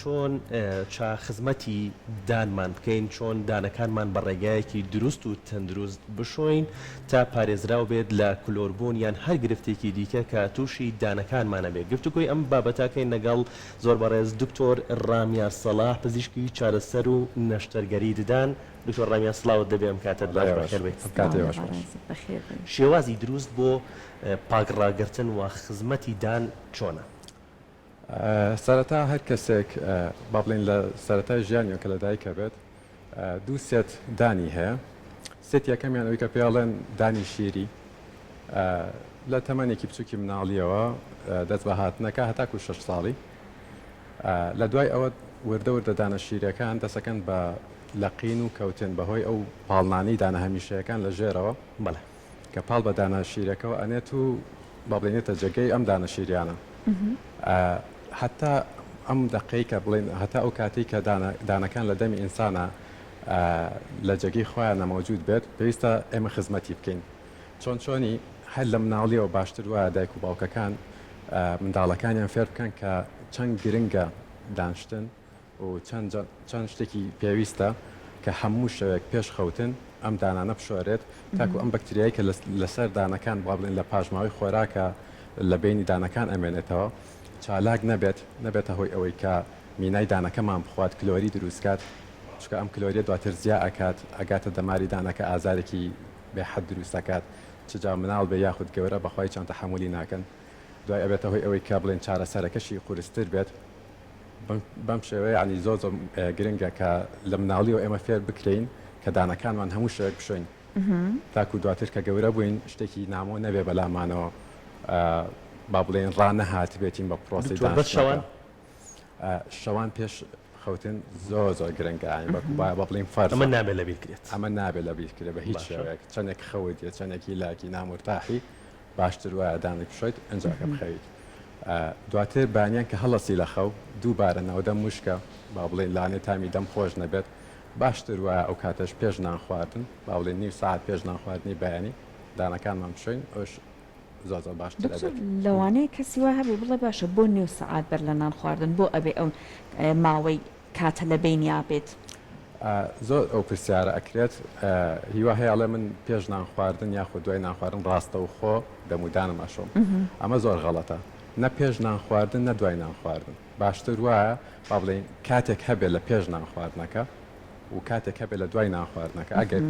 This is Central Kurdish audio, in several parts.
چۆن چاخزمەتی دانمان بکەین، چۆن دانەکانمان بە ڕێگایەکی دروست و تەندروست بشۆین تا پارێزراو بێت لە کلۆربوون یان هەر گرفتێکی دیکە کە تووشی دانەکانمانە بێت. گفتوگوی ئەم بابەتاکەین لەگەڵ زۆر بەڕێز دکتۆر ڕامیار سەلاح پزیشکی چارەسەر و نەشتەرگەری ددان. دکتۆر ڕامیار سڵاوت دەبێ ئەم کاتت باش بەخێر بێت. شێوازی دروست بۆ پاکڕاگرتن و خزمەتی دان چۆنە؟ سەرەتا هەر کەسێک با بڵێن لە سەرەتای ژیانیەوە کە لە دایکە بێت دوو سێت دانی هەیە. سێت یەکەمیان ئەوەی کە پێڵێن دانی شیری لە تەمەنێکی بچووکی مناڵیەوە دەست بە هاتنەکە هەتاکو 6 ساڵی. لە دوای ئەوە وردە وردە دانە شیرەکان دەسەکەن بە لەقین و کەوتن بەهۆی ئەو پاڵنانی دانە هەمیشەیەکان لە ژێرەوە بەڵێ کە پاڵ بە دانە شیرەکەەوە ئەنێت و با بڵێنێتە جێگەی ئەم دانە شیریانە. حتا ئەم دقەی کە بڵێن هەتا ئەو کاتی کە دانەکان لە دەمی ئینسانە لە جێگەی خۆیان نەمەوجود بێت پێویستە ئێمە خزمەتی بکەین. چۆنی هەر لە مناڵیەوە باشتر وایە دایک و باوکەکان منداڵەکانیان فێر بکەن کە چەند گرنگە دانشتن و چەند شتێکی پێویستە کە هەموو شەوێک پێش خەوتن ئەم دانانە بشۆرێت تاکو ئەم بەکتریایی کە لەسەر دانەکان با بڵێن لە پاژماوەی خۆراکە لە بینی دانەکان ئەمێنێتەوە چالاک نەبێتە هۆی ئەوەی کە مینای دانەکەمان بخوات کلۆری دروستکات، چکە ئەم کلۆریە دواتر زیاد ئەکات ئەگاتە دەماری دانەکە ئازارێکی بێحەد دروستەکات، چجا مناڵ بێ یاخود گەورە بەخوای چەند تەحمولی ناکەن. دوای ئەبێتە هۆی ئەوەی کە بڵێن چارەسەرەکەشی قورستر بێت. بەم شێوەیە عنی زۆر گرنگە کە لە مناڵیەوە ئێمە فێر بکرین کە دانەکانمان هەموو شوێک بشۆین تاکو دواتر کە گەورە بووین شتێکی نامۆ نەبێ بەلامانەوە با بڵێن ڕانەهات بێتین بە پرۆسی شەوان پێش خەوتن زۆر گرنگە با بڵین فەرز ئەمە نابێت لە بیرکرێت، ئەمە نابێت لە بیرکرێت بە هیچ شێوەیەک. چەندێک خەوت یە چەندێکی لاکی نامورتاحی باشتر وایە دانێک بشۆیت ئەنجاکە بخەویت. دواتر بانیان کە هەڵەسی لە خەو دووبارە نەوەدەم مشکە با بڵێن لانێ تامی دەم خۆش نەبێت باشتر وایە ئەو کاتەش پێش نان خواردن با بڵێن نیم ساعت پێش نان خواردنی بەیانی دانەکانمان بشۆین ئەوش زۆر باشتر دەبێت. لەوانەیە کەسی وای هەبێ بڵێ باشە بۆ نیم ساعت بەر لە نان خواردن بۆ ئەبێ ئەو ماوەی کاتە لە بینیا بێت. زۆر ئەو پرسیارە ئەکرێت هیوا هەیەڵێ من پێش نان خواردن یاخود دوای نان خواردن ڕاستە و خۆ دەمودانم ئەشۆم. ئەمە زۆر غەڵەتە. نە پێش نان خواردن نە دوای نان خواردن. باشتر وایە با بڵێن کاتێک هەبێت لە پێش نان خواردنەکە و کاتێک هەبێت لە دوای نان خواردنەکە ئەگەر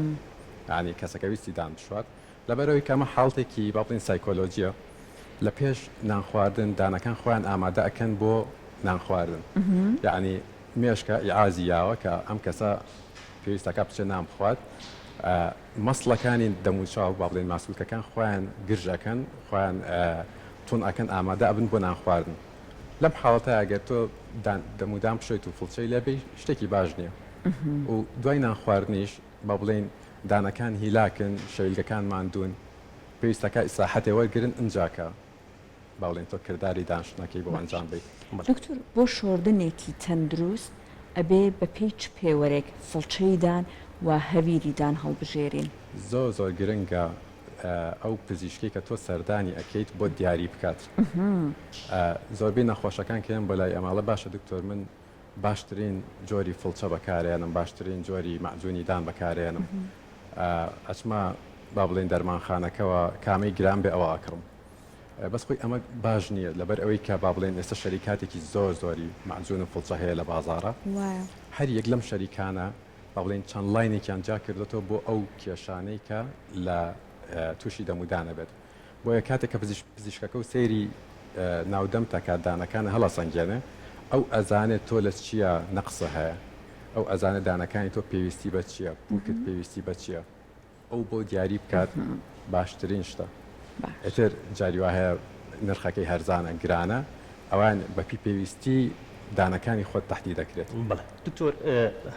ینی کەسەکە ویستی دان بشوات لەبەرەوەی کەمە حاڵتێکی با بڵێن سایکۆلۆجیە لە پێش نان خواردن دانەکان خۆیان ئامادە ئەکەن بۆ نان خواردن. یعنی مێشکە ئیعازی یاوە کە ئەم کەسە پێویستەکە بچێت نان بخوات مەسڵەکانی دەموچاو با بڵێن ماسوولکەکان خۆیان گرژەکەن خۆیان تون ئەکەن ئامادە ئەبن بۆ نان خواردن. لەم حاڵەتە ئەگەر تۆ دەمودام بشۆیت و فڵچەی لێبێ شتێکی باش نییە و دوای نان خواردنیش با بڵێن دانەکان هیلاکن شەویلگەکان ماندوون پێویستەکە ئیساحەتێ وەرگرن ئەنجاکە با بڵێن تۆ کردداری دانشتنەکەی بۆ ئەنجام بیت. دکتۆر بۆ شۆردنێکی تەندروست ئەبێ بە پێی چ پێوەرێک فڵچەیدان و هەویریدان هەڵبژێرین؟ زۆر گرنگە ئەو پزیشکی کە تۆ سەردانی ئەکەیت بۆ دیاری بکات. زۆربەی نەخۆشەکان کەیان بەلای ئەماڵە باشە دکتۆر من باشترین جۆری فڵچە بەکارێنم باشترین جۆری مەعجونی دان بەکارێنم ئەچمە با بڵێن دەرمانخانەکەەوە کامەی گران بێ ئەوە ئاکڕم بەس خۆی ئەمە باش نییە لەبەر ئەوەی کە با بڵێن ئێستا شەریکاتێکی زۆری مەعجون و فڵچە هەیە لە بازارە هەر یەک لەم شەریکانە با بڵێن چەند لاینێکیان جا کردێتەوە بۆ ئەو کێشانەی کە لە تووشی دەمودانە بێت بۆیە کاتێک کە پزیشکەکە و سەیری ناودەم تاکاتدانەکانە هەڵە سەنگێنێ ئەو ئەزانێت تۆ لە چییە نەقسە هەیە ئەو ئەزانە دانەکانی تۆ پێویستی بە چییە پوکت پێویستی بە چییە ئەو بۆ دیاری بکات باشترین شتە. ئێتر جاریوا هەیە نرخەکەی هەرزانە گرانە ئەوان بەپی پێویستی دانەکانی خۆت تەحدید دەکرێت. بەڵێ دکتۆر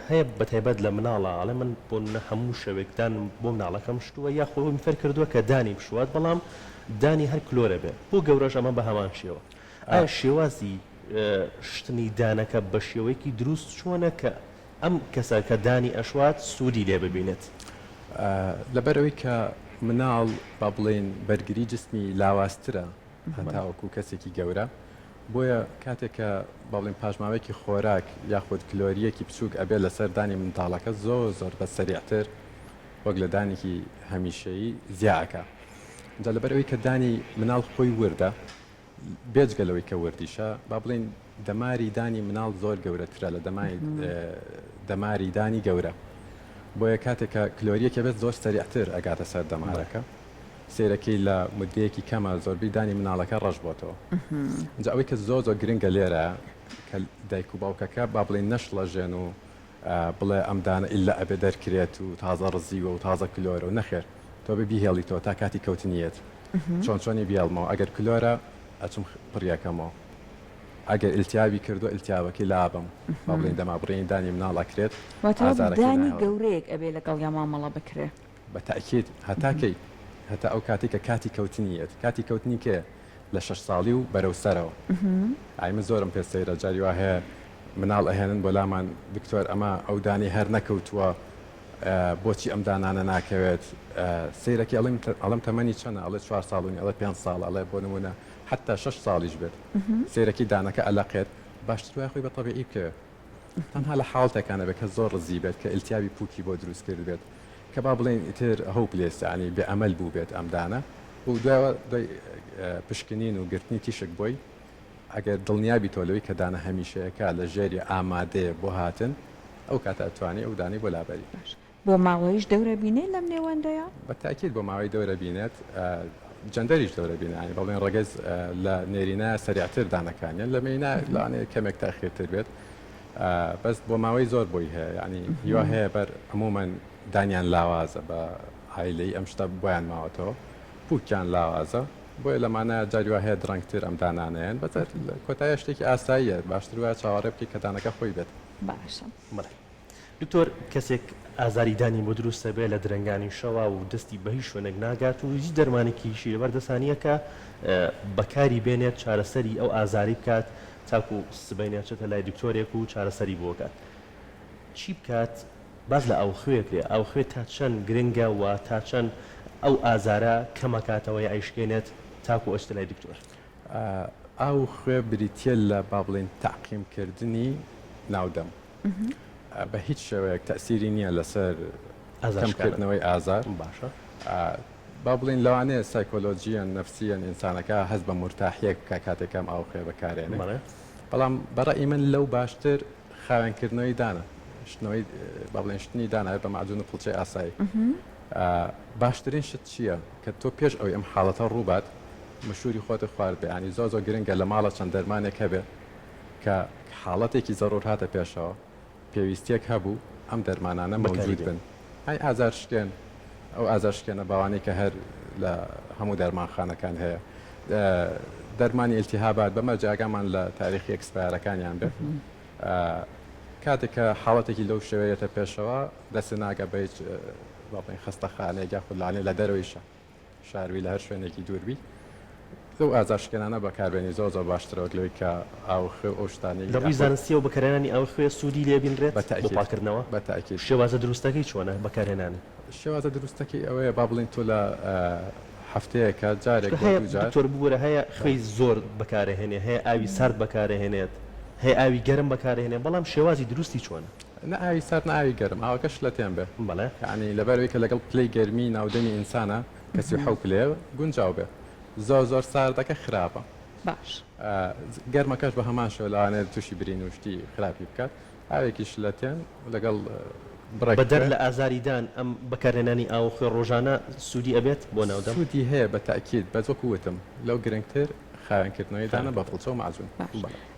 هەیە بەتایبەت لە مناڵە ئەڵێ من بۆ هەموو شەوێکدان بۆ مناڵەکەم شتووە یاخۆ میفەر کردووە کە دانی بشوات بەڵام دانی هەر کلۆرە بێ بۆ گەورەش ئەمە بە هەمان شێوە. ئایا شێوازی شتنی دانەکە بە شێوەیەکی دروست چۆنە کە ئەم کەسە کە دانی ئەشوات سوودی لێ ببینێت؟ لەبەرەوەی کە مناڵ با بڵێن بەرگری جسمی لاواسترە هەتاوەکو کەسێکی گەورە بۆیە کاتێک کە باڵین پاژماوەیەکی خۆراک یاخود کلۆریەکی بچووک ئەبێت لەسەر دانی منداڵەکە زۆر بە سەریعتر وەک لە دانێکی هەمیشەیی زیاکە. جا لەبەرەوەی کە دانی مناڵ خۆی وردە بێجگەلەوەی کە وردیشە با بڵین دەماری دانی مناڵ زۆر گەورەترە لە دەماری دانی گەورە. بۆیە کاتێک کە کلۆریەکە بێت زۆر سەریعتر ئەگاتە سەر دەمارەکە سێرەکەی لە مدەیەکی کەمە زۆربەی دانی مناڵەکە ڕەش بۆتەوە. جا ئەوەی کە زۆر گرنگە لێرە کە دایک و باوکەکە با بڵین نەشڵەژێن و بڵێ ئەمدانە ئللا ئەبێ دەرکرێت و تازە ڕزیوە و تازە کلۆرە و نەخێر تۆ ببیهێڵیتەوە تا کاتی کەوتنیەت چۆنی بیاڵمەوە ئەگەر کلۆرە ئەچم پڕیەکەمەوە ئەگەر ئیلتیابی کردو ئیلتیابەکەی لابم با بڵین دەمابڕێنی دانی مناڵ ئەکرێت دانی گەورەیەک ئەبێ لەگەڵ یا مامەڵە بکرێ بە تاکید هەتاکەی هەتا ئەو کاتی کە کاتی کەوتنیەت کاتی کەوتنی کێ لە 6 ساڵی و بەرەو سەرەوە ئایمە زۆرم پێ سەیرە جاری وا هەیە مناڵ ئەهێنن بۆ لامان دکتۆر ئەمە ئەو دانی هەر نەکەوتووە بۆچی ئەم دانانە ناکەوێت سیرەکی ئەڵم تەمەنی چەنە ئەڵێ 4 ساڵنی ئەڵێ 5 ساڵ ئەڵێ بۆ نمونە حتا 6 ساڵیش بێت سیرەکی دانەکە ئەلەقێت باشتر خۆی بە طبیعی بکەوێت تەنها لە حاڵتێکانە بێت کە زۆر ڕزی بێت کە ئیلتیابی پوکی بۆ دروست کرد بێت کە با بڵێن ئیتر هەوپ لێستانی بێ ئەمەل بوو بێت ئەم دانە و دوای پشکنین و گرتنی تیشک بۆی ئەگەر دڵنیابی تۆلەوەی کە دانە هەمیشەیەەکە لە ژێری ئامادەیە بۆ هاتن ئەو کاتە ئەتوانی ئەو دانی بۆ لابەری بۆ ماوەیش دەورە بینێ لەم نێوەندەیە بە تاکید بۆ ماوەی دەورە بینێت جەندەریش دەورە بینانی بەڵێن ڕگەز لە نێرینە سەریعتر دانەکانیان لە مێنا لەوانەیە کەمێک تاخێرتر بێت بەس بۆ ماوەی زۆر بۆی هەیە ینی هیوا هەیە بەر هەمومان دانیان لاوازە بە ئایلەی ئەم شتە بۆیان ماوەتەوە پووکیان لاوازە بۆیە لەمانە جاریوا هەیە درەنگتر ئەم دانانەیەن بەتر کۆتایە شتێکی ئاساییە باشتر وایە چاوەڕێ بکەی کە دانەکە خۆی بێت باشە دکتۆر کەسێک ئازاری دانی بۆ دروستە بێ لە درنگانی شەوە و دەستی بە هیچ شوێنێک ناگات و هیچ دەرمانێکیشی لەبەردەسانیەکە بەکاری بێنێت چارەسەری ئەو ئازاری بکات تاکو سبینێچێتە لای دکتۆرێک و چارەسەری بۆکات چی بکات باز لە ئەو خوێکرێ ئەو خوێ تا چەند گرنگە و تا چەند ئەو ئازارە کەمەکاتەوەی ئایشکێنێت تاکو ئەشتە لای دکتۆر ئەو خوێ بریتە لە با بڵێن تاقیمکردنی ناودەم بە هیچ شێوەیەک تەسیری نییە لەسەر کەمکردنەوەی ئازار باشە با بڵین لەوانەیە سایکۆلۆجیان نەفسیان ئینسانەکە هەست بە مرتاحیەک کە کاتێکم ئەو خوێ بەکارێنێ بەڵام بەڕێی من لەو باشتر خاوێنکردنەوەی دانە شتنەوەی با بڵێن شتنی دانایە بە معجون و پڵچەی ئاسایی باشترین شت چییە کە تۆ پێش ئەوی ئەم حاڵەتە ڕووبات مشوری خۆتە خوارد بێ ینی زۆر گرنگە لە ماڵە چەند دەرمانێک هەبێ کە حاڵەتێکی زەڕور هاتە پێشەوە پێویستیەک هەبوو ئەم دەرمانانە مەوجود بن ئای ئازار شکێن ئەو ئازار شکێنە باوانەی کە هەر لە هەموو دەرمانخانەکان هەیە دەرمانی ئیلتیهابات بەمە جاگامان لە تاریخی ئەکسپایرەکانیان بێت کاتێک کە حاڵەتێکی لەو شێوەیەتە پێشەوە دەست ناگە بە هیچ باڵێن خستەخانەیە یاخود لانێ لە دەرەوەیشە شاروی لە هەر شوێنێکی دووربی لەو ئازارشکێنانە بەکاربێنی زۆر باشترەوە لەوەی کە ئاوخێ ئەو شتانی لەڕووی زانستیەوە بەکارێنانی ئەو خوێ سوودی لێبینرێت بۆ پاکردنەوە بە تاکید شێوازە دروستەکەی چۆنە بەکارهێنانی شێوازە دروستەکەی ئەوەیە با بڵین تۆ لە هەفتەیەکە جارێک دکتۆر بووەرە هەیە خوێی زۆر بەکارهێنێ هەیە ئاوی سارد بەکارهێنێت هەیە ئاوی گەرم بەکارهێنێ بەڵام شێوازی دروستی چۆنە نە ئاوی سارد نە ئاوی گەرم ئاوەکەش لە تێن بێ بەڵێ یعنی لەبەرەوەی کە لەگەڵ پلەی گەرمی ناودەمی ئینسانە کەسی حەو پلێ گونجاو بێ زۆر ساردەکە خراپە باش گەرمەکەش بە هەمان شێوە لەوانێت تووشی برین و شتی خراپی بکات ئاوێکیش لە تێن لەگەڵ بەدەر لە ئازاریدان ئەم بەکارهێنانی ئاو خوێ ڕۆژانە سوودی ئەبێت بۆ ناودەم سوودی هەیە بە تاکید بە وەکووتم لەو گرنگتر خاوێنکردنەوەی دانە بە فڵچە و معجون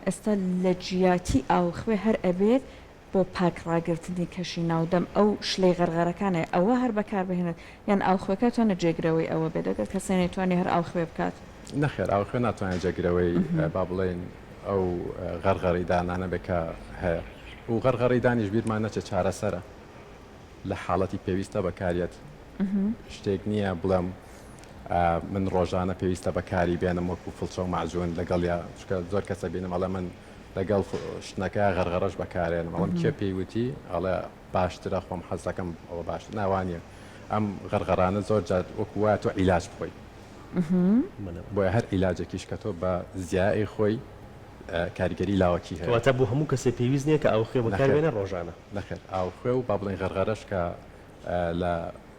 ئێستا لە جیاتی ئاو خوێ هەر ئەبێت بۆ پاکڕاگررتنی کەشی ناودەم ئەو شلەی غەرغەرەکانە ئەوە هەر بەکار بهێنێت یان ئاو خوێکە تۆ نەجێگرەوەی ئەوە بێت دەگەر کەسێ نێتوانێت هەر ئاو خوێ بکات نەخێر ئاو خوێ ناتوانێت جێگرەوەی با بڵێن ئەو غەرغەڕی دانانە بێکە هەیە و غەرغەڕی دانیش بیرمان نەچێت چارەسەرە لە حاڵەتی پێویستە بەکارێت شتێک نییە بڵێم من ڕۆژانە پێویستە بەکاری بێنم وەکو فڵچە و معجون لەگەڵ یا زۆر کەسە بینم ئەڵێ من لەگەڵ شتەکە غەرغەڕەش بەکارێنم ئەڵم کێ پێیوتی ئەڵێ باشترە خۆم حەز دەکەم ئەوە باش ناوانە ئەم غەرغەڕانە زۆر جات وەکو وایە تۆ عیلاج بخۆی بۆیە هەر عیلاجێکیش کە تۆ بە زیای خۆی کاریگەری لاوەکی هەیە کەواتە بۆ هەموو کەسێک پێویست نییە کە ئاوخێ بەکاربێنە ڕۆژانە نەخێر ئاوخێ و با بڵێن غەرغەرەش کە لە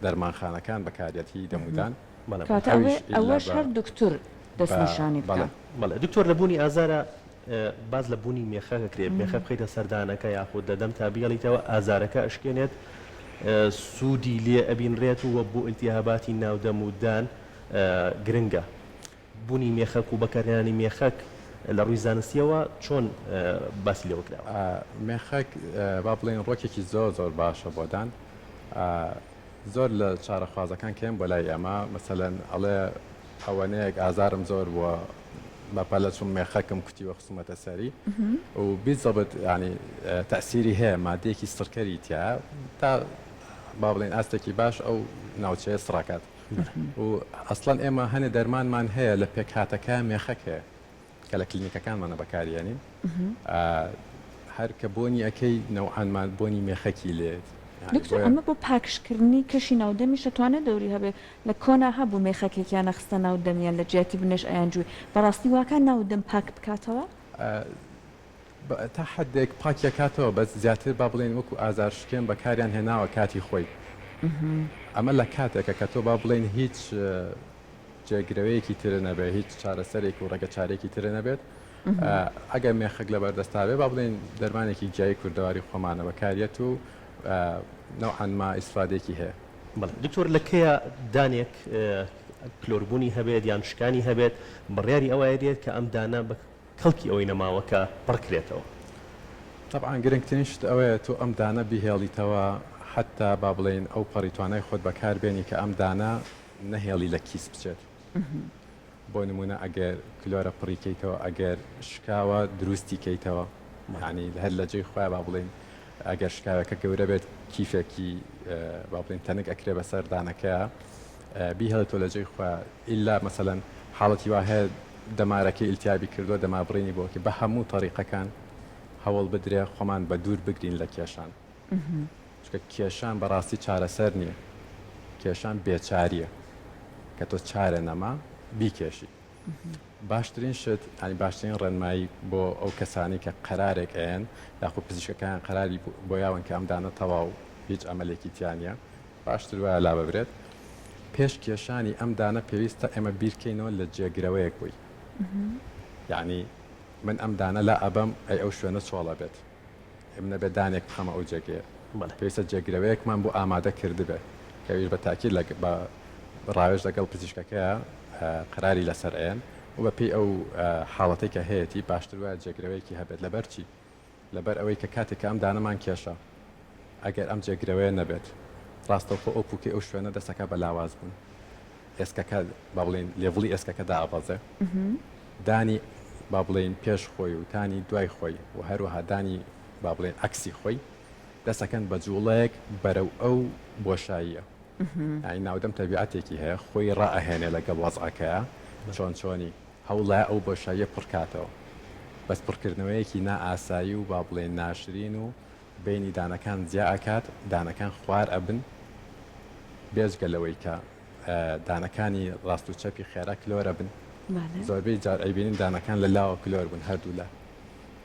دەرمانخانەکان بەکارەتی دەمودان کاتە ئەوەش هەر دکتور دەستنیشانی بکە. بەڵێ دکتۆر لە بوونی ئازارە باز لە بوونی مێخەکە کرێت مێخە بخەیتە سەردانەکە یاخود دەدەم تا بیڵیتەوە ئازارەکە ئەشکێنێت سوودی لێ ئەبینڕێت وە بۆ ئیلتیهاباتی ناودەمودان گرنگە بوونی مێخەک و بەکارهێنانی مێخەک لە ڕووی زانستیەوە چۆن باسی لێوە کراوە. مێخەک با بڵێن ڕۆکێکی زۆر باشە بۆدان زۆر لە چارەخوازەکان کێم بۆ لای ئێمە مەسەلەن ئەڵێ ئەوەنەیەک ئازارم زۆر بووە بەپەلە چوم مێخەکەم کوتیوە خسومەتە سەری و بیزەبت ینی تەسیری هەیە مادەیەکی سڕکەری تیا تا با بڵێن ئاستێکی باش ئەو ناوچەیە سڕاکات و ئەسڵەن ئێمە هەنێ دەرمانمان هەیە لە پێکهاتەکە مێخەک هەیە کە لە کلینیکەکانمانە بەکارێنین هەر کە بۆنی ئەەکەی نەوعانمان بۆنی مێخەکی لێت. دکتۆر ئەمە بۆ پاکشکردنی کەشی ناودەمیش دەتوانێت دەوری هەبێ لە کۆنا هەبوو مێخەکێکیان نەخستە ناودەمیان لە جیاتی بنێش ئەیانجووی بەڕاستی واکە ناودەم پاک بکاتەوە تا حدێک پاکیەکاتەوە بەس زیاتر با بڵێن وەکو ئازارشکێن بەکاریان هێناوە کاتی خۆی ئەمە لە کاتێکە کە تۆ با بڵێن هیچ جێگرەوەیەکی ترە نەبێت هیچ چارەسەرێک و ڕێگە چارێکی ترە نەبێت ئەگەر مێخەک لە بەردەستاوێ با بڵێن دەرمانێکی جیای کوردەواری خۆمانە بەکارێت و نەوعانما ئیسفادێکی هەیە. دکتۆر لەکەیە دانێک کلۆربوونی هەبێت یان شکانی هەبێت بڕیاری ئەوە دێت کە ئەم دانە بە کەڵکی ئەوەی نەماوەکە پڕکرێتەوە. طبعا گرنگترین شت ئەوەیە تۆ ئەم دانە بیهێڵیتەوە حتا با بڵێن ئەو پەڕیتوانای خۆت بەکاربێنی کە ئەم دانە نەهێڵی لە کیس بچێت. بۆ نمونە ئەگەر کلۆرە پڕیکەیتەوە ئەگەر شکاوە دروستی کەیتەوە ینی هەر لە جێی خۆی با بڵێن ئەگەر شکاوەکە گەورە بێت کیفێکی با بڵێن تەنک ئەکرێ بەسەر دانەکە بیهێڵێتەوە لە جێی خۆ ئیلا مەسەلەن حاڵەتی وا هەیە دەمارەکەی ئیلتیابی کردووە دەمابڕێنی بۆکە بە هەموو تەریقەکان هەوڵ بدرێ خۆمان بە دوور بگرین لە کێشان چکە کێشان بەڕاستی چارەسەر نییە کێشان بێچاریە کە تۆ چارە نەما بیکێشی باشترین شت ئەنی باشترین ڕێنمایی بۆ ئەو کەسانی کە قەرارێک ئەیەن یاخود پزیشکەکان قەراری بۆ یاون کە ئەم دانە تەواو هیچ ئەمەلێکی تیانە باشتر وایە لا ببرێت پێش کێشانی ئەم دانە پێویستە ئێمە بیرکەینەوە لە جێگرەوەیەک بووی یعنی من ئەم دانە لا ئەبەم ئەی ئەو شوێنە چۆڵە بێت ئەم نەبێت دانێک بخەمە ئەو جێگەیە پێویستە جێگرەوەیەکمان بۆ ئامادە کردبێ کەویش بە تاکید بە ڕاوێژ لەگەڵ پزیشکەکەیە قەراری لەسەر ئەیەن و بە پێی ئەو حاڵەتێک کە هەیەی باشتر وایە جێگرەوەیەکی هەبێت لەبەر چی لەبەر ئەوەی کە کاتێک ئەم دانەمان کێشە ئەگەر ئەم جێگرەوەیە نەبێت ڕاستەوخۆ ئەو پووکەی ئەو شوێنە دەسەکە بە لاواز بوون ئێسکەکە با بڵێن لێڤڵی ئێسکەکە داوازێ دانی با بڵێن پێش خۆی و تانی دوای خۆی و هەروەها دانی با بڵێن ئەکسی خۆی دەسەکەن بە جوڵەیەک بەرەو ئەو بۆشاییە ئای ناودەم تەبیعەتێکی هەیە خۆی ڕائەهێنێ لەگەڵ وەزعەکەیە چۆنی هەوڵای ئەو بۆشاییە پڕکاتەوە بەس پڕکردنەوەیەکی نائاسایی و با بڵێن ناشرین و بینی دانەکان جیا ئەکات دانەکان خوار ئەبن بێجگە لەوەی کە دانەکانی ڕاست و چەپی خێرا کلۆرە بن زۆربەی جار ئەیبینین دانەکان لە لاوە کلۆر بوون هەردوو لە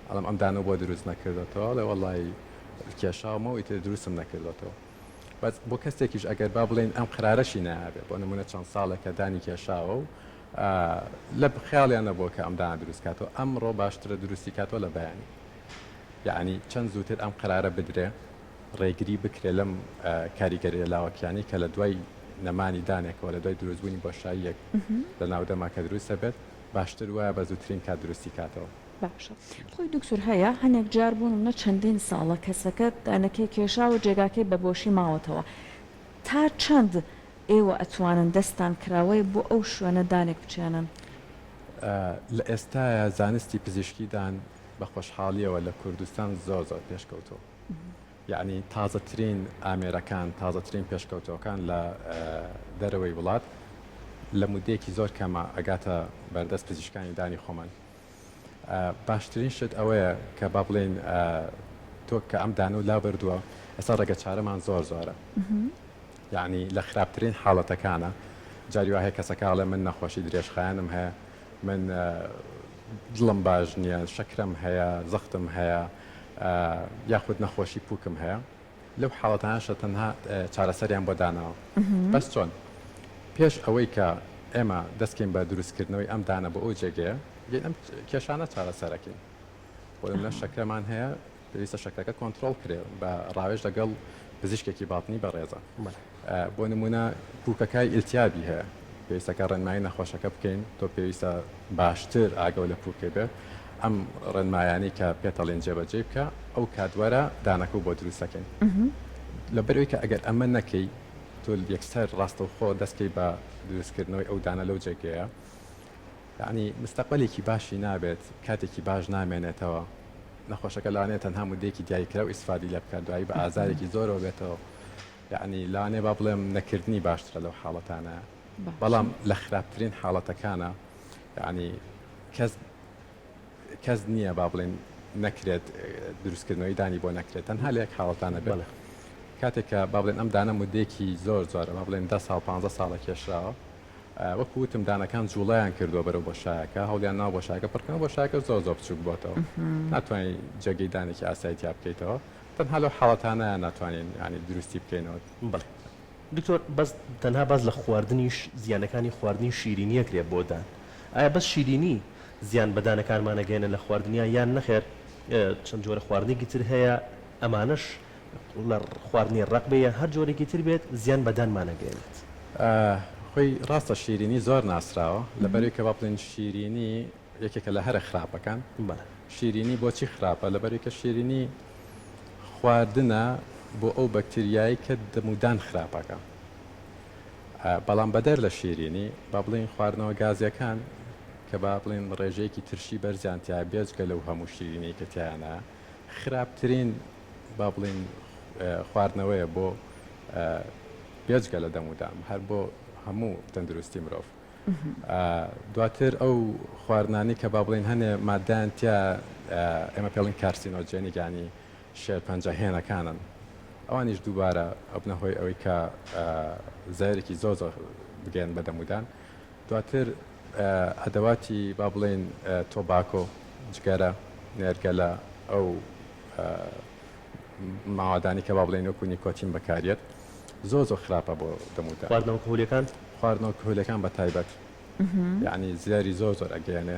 ئەڵم ئەم دانە بۆ دروست نەکردێتەوە لە وەڵی کێشاومە و ئیتر دروستم نەکردێتەوە بەس بۆ کەسێکیش ئەگەر با بڵێن ئەم قرارەشی نابێ بۆ نمونە چەند ساڵێکە دانی کێشاوە و لە خیاڵیان نەبووە کە ئەم دانە دروست کاتەوە ئەمڕۆ باشترە دروستی کاتەوە لە بەیانی یعنی چەند زووتر ئەم قرارە بدرێ ڕێگری بکرێ لەم کاریگەری لاوەکیانی کە لە دوای نەمانی دانێکەوە لە دوای دروستبوونی بۆشاییەک لە ناودەما کە دروستە بێت باشتر وایە بە زووترین کات دروستی کاتەوە. باشە خۆی دکتۆر هەیە هەنێک جار بوون نە چەندین ساڵە کەسەکە دانەکەی کێشا و جێگاکەی بە بۆشی ماوەتەوە تا چەند ئێوە ئەتوانن دەستان کراوەی بۆ ئەو شوێنە دانێک بچێنن لە ئێستاە زانستی پزیشکیدان بە خۆشحاڵیەوە لە کوردستان زۆر پێشکەوتەوە یعنی تازەترین ئامێرەکان تازەترین پێشکەوتەوەکان لە دەرەوەی وڵات لە مودەیەکی زۆر کەمە ئەگاتە بەردەست پزیشکانی دانی خۆمان باشترین شت ئەوەیە کە با بڵێن تۆ کە ئەم دانە و لا بردووە ئێستا ڕێگە چارەمان زۆرە یعنی لە خراپترین حاڵەتەکانە جاری وایە کەسەکەڵێ من نەخۆشی درێژخایانم هەیە من دڵم باش نییە شەکرم هەیە زەختم هەیە یاخود نەخۆشی پووکم هەیە لەو حاڵەتانشە تەنها چارەسەریان بۆ داناوە بەس چۆن پێش ئەوەی کە ئێمە دەستکەین بە دروستکردنەوەی ئەم دانە بۆ ئەو جێگەیە ئەم کێشانە چارەسەرەکەین بۆ لە شەکرەمان هەیە پێویستە شەکرەکە کۆنتترۆل کرێ بە ڕاوێژ لەگەڵ پزیشکێکی باڵنی بەڕێزە بۆ نمونە پووکەکەی ئیلتیابی هەیە پێویستەکە ڕێنمایی نەخۆشەکە بکەین تۆ پێویستە باشتر ئاگەو لە پووکێ بێ ئەم ڕێنمایانی کە پێتەڵێن جێبەجێ بکە ئەو کاتوەرە دانەکە بۆ دروستەکەین لەبەرەوەی کە ئەگەر ئەمە نەکەی تۆ یەکسەر ڕاستەوخۆ دەستکەی بە دروستکردنەوەی ئەو دانە لەو جێگەیە یعنی مستەقبلێکی باشی نابێت کاتێکی باش نامێنێتەوە نەخۆشەکە لەوانەیە تەنها مودەیەکی دیاریکرا و ئیسفادی لێ بکات دوایی بە ئازارێکی زۆرەوە بێتەوە یعنی لەوانەیە با بڵێم نەکردنی باشترە لەو حاڵەتانە بەڵام لە خراپترین حاڵەتەکانە یعنی کەس نییە با بڵێن نەکرێت دروستکردنەوەی دانی بۆ نەکرێت تەنها لە یەک حاڵەتانە بێت کاتێککە با بڵێن ئەم دانە مودەیەکی زۆر زۆرە با بڵێن 10 ساڵ 15 ساڵە کێشراوە وەکو وتم دانەکان جوڵیان کردووە بەرەو بۆشایەکە هەوڵیان ناو بۆشایەکە پڕکەوە بۆشایەکە زۆر زۆر بچووک بۆتەوە ناتوانین جێگەی دانێکی ئاسایی تیا بکەیتەوە تەنها لەو حاڵەتانە ناتوانین ینی دروستی بکەینەوە بڵێ دکتۆر بەس تەنها باز لە خواردنی زیانەکانی خواردنی شیرینیە کرێ بۆ دان ئایا بەس شیرینی زیان بەدانەکانمانەگەێنە لە خواردنیا یان نەخێر چەند جۆرە خواردنێکی تر هەیە ئەمانش لە خواردنی ڕق بێ هەر جۆرێکی تر بێت زیان بەدانمانەگەێنێت خۆی ڕاستە شیرینی زۆر ناسراوە لەبەرەوەی کە با بڵێن شیرینی یەکێکە لە هەرە خراپەکان شیرینی بۆچی خراپە لەبەرەوەی کە شیرینی خواردنە بۆ ئەو بەکتریایی کە دەمودان خراپەکە بەڵام بەدەر لە شیرینی با بڵێن خواردنەوە گازیەکان کە با بڵێن ڕێژەیەکی ترشی بەرزیانتیا بێجگە لەو هەموو شیرینی کە تیانە خراپترین با بڵێن خواردنەوەیە بۆ بێجگە لە دەمودان هەر بۆ هەموو تەندروستی مرۆڤ دواتر ئەو خواردنانی کە با بڵێن هەنێ ماددایانتیا ئێمە پێڵین کارسینۆجێنیگانی شێر پەنجەهێنەکانن ئەوانیش دووبارە ئەبنەهۆی ئەوەی کە زایرێکی زۆر زۆر بگەن بە دەمودان دواتر ئەدەواتی با بڵێن تۆباکۆ جگەرە نێرگەلە ئەو ماوادانی کە با بڵێن وەکو نیکۆتین بەکارێت زۆر زۆر خراپە بۆ دەمودان خواردنەوە کۆلیەکان خواردنەوە کۆلیەکان بە تایبەت یعنی زیاری زۆر زۆر ئەگەیانێ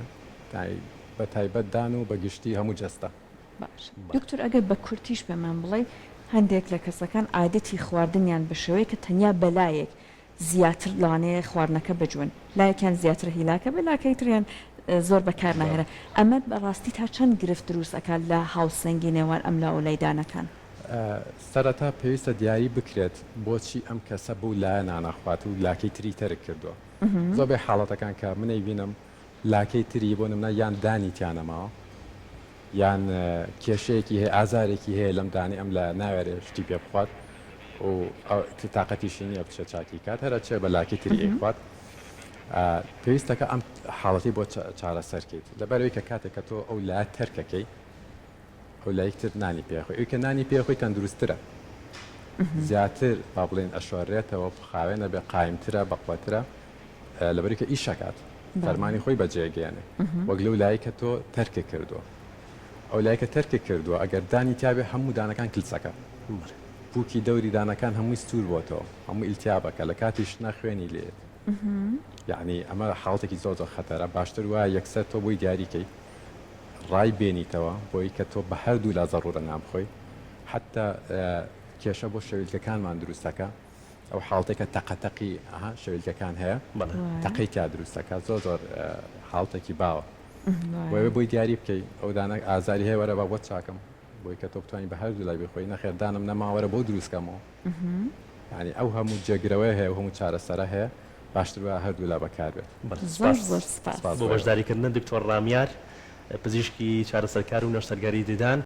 بە تایبەت دان و بەگشتی هەموو جەستە باش دکتۆر ئەگەر بە کورتیش پێمان بڵێ هەندێک لە کەسەکان عادەتی خواردنیان بشەوەی کە تەنیا بەلایەک زیاتر لانەیە خواردنەکە بجوون لایەکیان زیاتر هیلاکە بەلاکەی تریان زۆر بەکار ناهێرە ئەمە بەڕاستی تا چەند گرفت دروستەکان لە هاوسەنگی نێوان ئەم لا وەلەیدانەکان سەرەتا پێویستە دیاری بکرێت بۆچی ئەم کەسە بوو لایە نانەخوات و لاکەی تری تەرک کردووە زۆر بێ حاڵەتەکان کە منەی بینم لاکەی تری بۆ نمونە یان دانی تیانەماوە یان کێشەیەکی هەیە ئازارێکی هەیە لەم دانی ئەم لە ناوێرێ شتی پێ بخوات و تااقەتیشی نییە بچە چاکی کات هەرە چێ بە لاکی تری ئەیخوات پێویستەکە ئەم حاڵەتی بۆ چارەسەرکەیت لەبەرەوەی کە کاتێککە تۆ ئەو لا تەرکەکەی ئەو لایەکتر نانی پێخۆی ئەوکە نانی پێخۆی تەندروسترە زیاتر با بڵێن ئەشۆڕێتەوە خاوێنە بێ قایمترە بەقوەترە لەبەرەوەی کە ئیشەکات فەرمانی خۆی بەجێگەیانێ وەک لەو لایەکە تۆ تەرکە کردووە ئەو لایەکە تەرکە کردووە ئەگەر دانی تیاابێ هەموو دانەکان کلسەکە پووکی دەوری دانەکان هەمووی سوور بۆتەوە هەموو ئیلتیابەکە لە کاتیش نەخوێنی لێت یعنی ئەمە حاڵەتێکی زۆر زۆر خەتەرە باشتر وایە یەکسەر تۆ بۆی دیاریکەی ڕای بێنیتەوە بۆی کە تۆ بە هەردوو لا زەڕورە نامخۆی حتا کێشە بۆ شەویلکەکانمان دروستەکە ئەو حاڵتێکە تەقەتەقی شەویلکەکان هەیە تەقەی تا دروستەکە زۆر زۆر حاڵتێکی باوە بۆیە بۆی دیاری بکەی ئەو دانە ئازاری هەیە وەرە بە بۆ چاکەم بۆی کە تۆ بتوانین بە هەردوو لای بخۆی نەخێردانم نەماوەرە بۆ دروستکەمەوە ینی ئەو هەموو جێگرەوەی هەیە هەموو چارەسەرە هەیە باشتر بە هەردوو لا بەکار بێت بۆ بەشداریکردن دکتۆر ڕامیار پزیشکی چارەسەرکار و نەشتەرگەری ددان